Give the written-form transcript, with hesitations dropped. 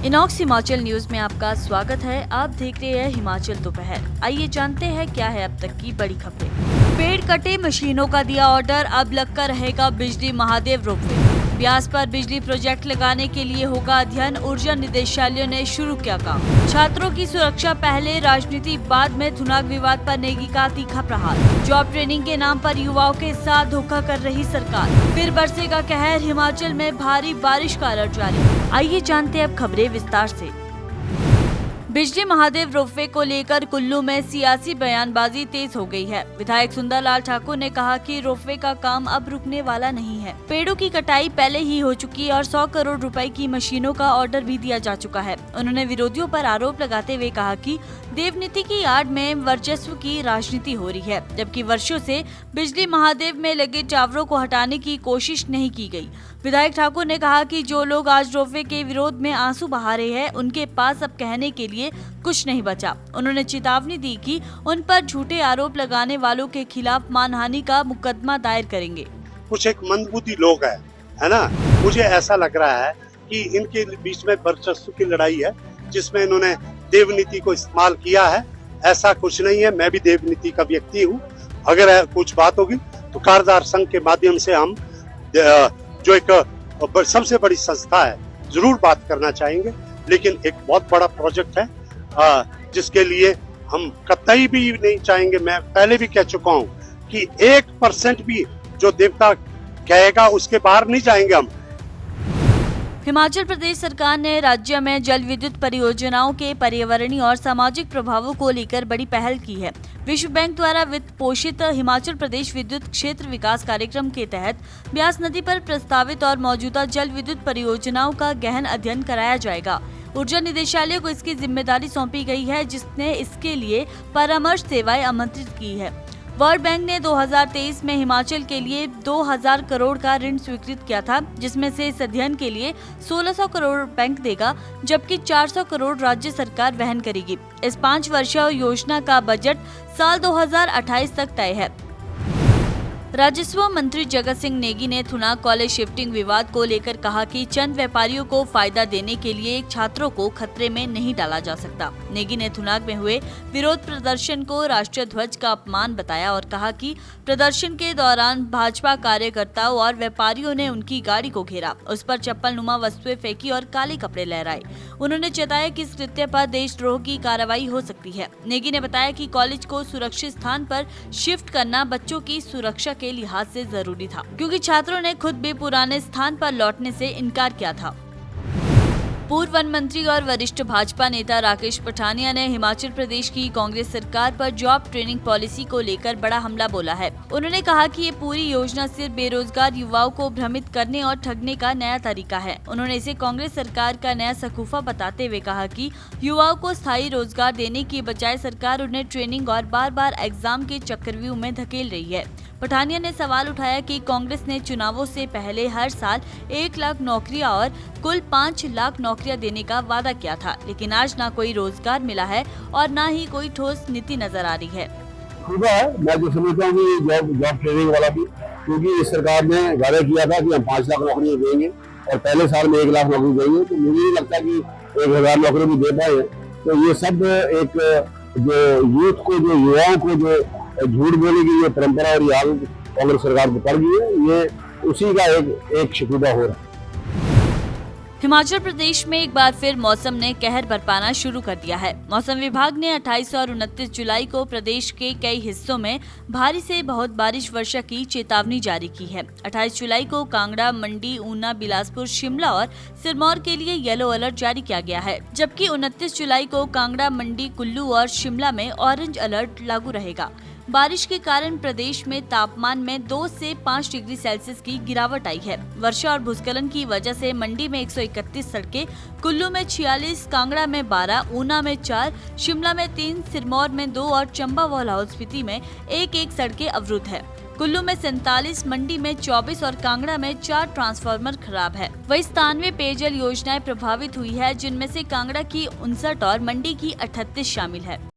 Inox Himachal news में आपका स्वागत है। आप देख रहे हैं हिमाचल दोपहर। आइए जानते हैं क्या है अब तक की बड़ी खबरें। पेड़ कटे, मशीनों का दिया ऑर्डर, अब लगकर रहेगा बिजली महादेव रोपवे। ब्यास पर बिजली प्रोजेक्ट लगाने के लिए होगा अध्ययन, ऊर्जा निदेशालय ने शुरू किया काम। छात्रों की सुरक्षा पहले, राजनीति बाद में, थुनाग विवाद पर नेगी का तीखा प्रहार। जॉब ट्रेनिंग के नाम पर युवाओं के साथ धोखा कर रही सरकार। फिर बरसेगा कहर, हिमाचल में भारी बारिश का अलर्ट जारी। आइए जानते हैं अब खबरें विस्तार से। बिजली महादेव रोपवे को लेकर कुल्लू में सियासी बयानबाजी तेज हो गई है। विधायक सुंदरलाल ठाकुर ने कहा कि रोपवे का काम अब रुकने वाला नहीं है। पेड़ों की कटाई पहले ही हो चुकी है और 100 करोड़ रुपए की मशीनों का ऑर्डर भी दिया जा चुका है। उन्होंने विरोधियों पर आरोप लगाते हुए कहा कि देवनीति की आड़ में वर्चस्व की राजनीति हो रही है, जबकि वर्षों से बिजली महादेव में लगे टावरों को हटाने की कोशिश नहीं की गई। विधायक ठाकुर ने कहा कि जो लोग आज रोपवे के विरोध में आंसू बहा रहे हैं, उनके पास अब कहने के लिए कुछ नहीं बचा। उन्होंने चेतावनी दी कि उन पर झूठे आरोप लगाने वालों के खिलाफ मानहानि का मुकदमा दायर करेंगे। कुछ एक मंदबुद्धि लोग है ना, मुझे ऐसा लग रहा है कि इनके बीच में वर्चस्व की लड़ाई है, जिसमें इन्होंने देवनीति को इस्तेमाल किया है। ऐसा कुछ नहीं है, मैं भी देवनीति का व्यक्ति हूँ। अगर कुछ बात होगी तो कारदार संघ के माध्यम से हम जो एक सबसे बड़ी संस्था है, जरूर बात करना चाहेंगे। लेकिन एक बहुत बड़ा प्रोजेक्ट है जिसके लिए हम कतई भी नहीं चाहेंगे। मैं पहले भी कह चुका हूँ कि 1% भी जो देवता कहेगा उसके बाहर नहीं जाएंगे हम। हिमाचल प्रदेश सरकार ने राज्य में जल विद्युत परियोजनाओं के पर्यावरणीय और सामाजिक प्रभावों को लेकर बड़ी पहल की है। विश्व बैंक द्वारा वित्त पोषित हिमाचल प्रदेश विद्युत क्षेत्र विकास कार्यक्रम के तहत ब्यास नदी पर प्रस्तावित और मौजूदा जल विद्युत परियोजनाओं का गहन अध्ययन कराया जाएगा। ऊर्जा निदेशालय को इसकी जिम्मेदारी सौंपी गई है, जिसने इसके लिए परामर्श सेवाएं आमंत्रित की है। वर्ल्ड बैंक ने 2023 में हिमाचल के लिए 2000 करोड़ का ऋण स्वीकृत किया था, जिसमें से इस अध्ययन के लिए 1600 करोड़ बैंक देगा, जबकि 400 करोड़ राज्य सरकार वहन करेगी। इस 5 वर्षीय योजना का बजट साल 2028 तक तय है। राजस्व मंत्री जगत सिंह नेगी ने थुनाग कॉलेज शिफ्टिंग विवाद को लेकर कहा कि चंद व्यापारियों को फायदा देने के लिए छात्रों को खतरे में नहीं डाला जा सकता। नेगी ने थुनाग में हुए विरोध प्रदर्शन को राष्ट्रीय ध्वज का अपमान बताया और कहा कि प्रदर्शन के दौरान भाजपा कार्यकर्ताओं और व्यापारियों ने उनकी गाड़ी को घेरा, उस पर चप्पल नुमा वस्तुएं फेंकी और काले कपड़े लहराए। उन्होंने चेताया कि इस कृत्य पर देशद्रोह की कार्रवाई हो सकती है। नेगी ने बताया कि कॉलेज को सुरक्षित स्थान पर शिफ्ट करना बच्चों की सुरक्षा के लिहाज से जरूरी था, क्योंकि छात्रों ने खुद भी पुराने स्थान पर लौटने से इनकार किया था। पूर्व वन मंत्री और वरिष्ठ भाजपा नेता राकेश पठानिया ने हिमाचल प्रदेश की कांग्रेस सरकार पर जॉब ट्रेनिंग पॉलिसी को लेकर बड़ा हमला बोला है। उन्होंने कहा कि ये पूरी योजना सिर्फ बेरोजगार युवाओं को भ्रमित करने और ठगने का नया तरीका है। उन्होंने इसे कांग्रेस सरकार का नया शकूफा बताते हुए कहा कि युवाओं को स्थायी रोजगार देने की बजाय सरकार उन्हें ट्रेनिंग और बार बार एग्जाम के चक्रव्यूह में धकेल रही है। पठानिया ने सवाल उठाया कि कांग्रेस ने चुनावों से पहले हर साल 1 लाख नौकरियां और कुल 5 लाख नौकरियां देने का वादा किया था, लेकिन आज ना कोई रोजगार मिला है और ना ही कोई ठोस नीति नजर आ रही है। मैं जो समझता हूँ कि जॉब ट्रेनिंग वाला भी, क्योंकि इस सरकार ने वादा किया था कि हम 5 लाख नौकरी देंगे और पहले साल में 1 लाख नौकरी देंगे, तो मुझे नहीं लगता कि 1000 नौकरी भी दे पाए। तो ये सब एक जो यूथ को, जो युवाओं को जो झूठ बोलने की ये परंपरा और याद कांग्रेस सरकार को पड़ गई है, ये उसी का एक शिकूबा हो रहा है। हिमाचल प्रदेश में एक बार फिर मौसम ने कहर बरपाना शुरू कर दिया है। मौसम विभाग ने 28 और 29 जुलाई को प्रदेश के कई हिस्सों में भारी से बहुत बारिश वर्षा की चेतावनी जारी की है। 28 जुलाई को कांगड़ा, मंडी, ऊना, बिलासपुर, शिमला और सिरमौर के लिए येलो अलर्ट जारी किया गया है, जबकि 29 जुलाई को कांगड़ा, मंडी, कुल्लू और शिमला में ऑरेंज अलर्ट लागू रहेगा। बारिश के कारण प्रदेश में तापमान में 2 से 5 डिग्री सेल्सियस की गिरावट आई है। वर्षा और भूस्खलन की वजह से मंडी में 131 सड़कें, कुल्लू में 46, कांगड़ा में 12, ऊना में 4, शिमला में 3, सिरमौर में 2 और चंबा व लाहौल स्पीति में 1-1 सड़कें अवरुद्ध है। कुल्लू में 47, मंडी में 24 और कांगड़ा में 4 ट्रांसफार्मर खराब है। वही 97 पेयजल योजनाएं प्रभावित हुई है, जिनमें से कांगड़ा की 59 और मंडी की 38 शामिल है।